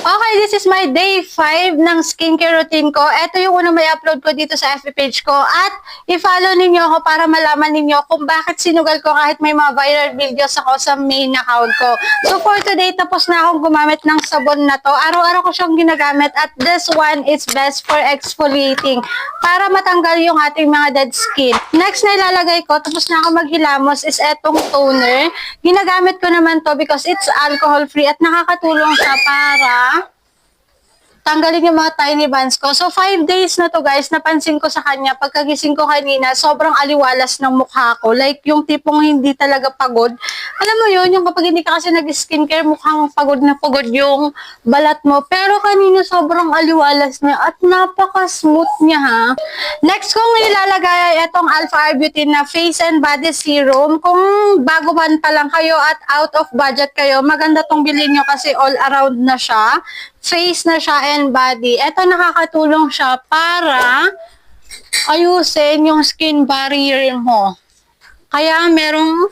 Okay, this is my day 5 ng skincare routine ko. Ito yung unang may upload ko dito sa FB page ko. At i-follow ninyo ako para malaman ninyo kung bakit sinugal ko kahit may mga viral videos ako sa main account ko. So for today, tapos na akong gumamit ng sabon na to. Araw-araw ko siyang ginagamit at this one is best for exfoliating para matanggal yung ating mga dead skin. Next na ilalagay ko, tapos na ako maghilamos, is etong toner. Ginagamit ko naman to because it's alcohol-free at nakakatulong siya para tanggalin yung mga tiny bands ko. So, 5 days na to guys, napansin ko sa kanya, pagkagising ko kanina, sobrang aliwalas ng mukha ko. Like, yung tipong hindi talaga pagod. Alam mo yun, yung kapag hindi ka kasi nag-skincare, mukhang pagod na pagod yung balat mo. Pero kanina, sobrang aliwalas niya at napaka-smooth niya ha. Next kong ilalagay ay itong Alpha Arbutin na Face and Body Serum. Kung baguhan pa lang kayo at out of budget kayo, maganda tong bilhin nyo kasi all around na siya. Face na siya and body. Ito nakakatulong siya para ayusin yung skin barrier mo. Kaya merong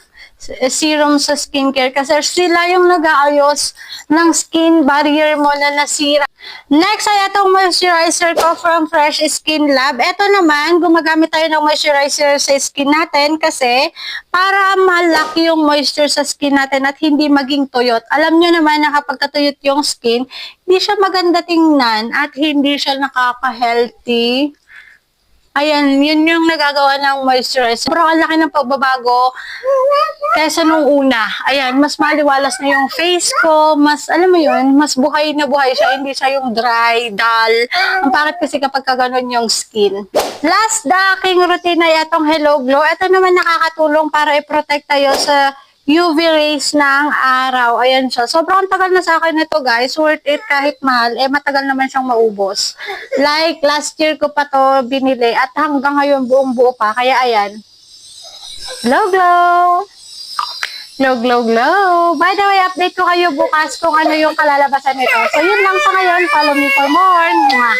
serum sa skincare kasi sila yung nag-aayos ng skin barrier mo na nasira. Next ay itong moisturizer ko from Fresh Skin Lab. Ito naman, gumagamit tayo ng moisturizer sa skin natin kasi para malaki yung moisture sa skin natin at hindi maging tuyot. Alam nyo naman na kapag katuyot yung skin, hindi siya maganda tingnan at hindi siya nakaka-healthy. Ayan, yun yung nagagawa ng moisturizer. Pero ang laki ng pagbabago kaysa nung una. Ayan, mas maliwalas na yung face ko. Mas, alam mo yun, mas buhay na buhay siya. Hindi siya yung dry, dull. Ang pangit kasi kapag kaganon yung skin. Last, the aking routine ay itong Hello Glow. Ito naman nakakatulong para i-protect tayo sa UV rays ng araw. Ayan siya. Sobrang tagal na sa akin ito guys. Worth it kahit mahal. Matagal naman siyang maubos. Like, last year ko pa to binili. At hanggang ngayon buong buo pa. Kaya ayan. Glow Glow! Glow Glow Glow! By the way, update ko kayo bukas kung ano yung kalalabasan nito. So yun lang sa ngayon. Follow me for more. Mwah!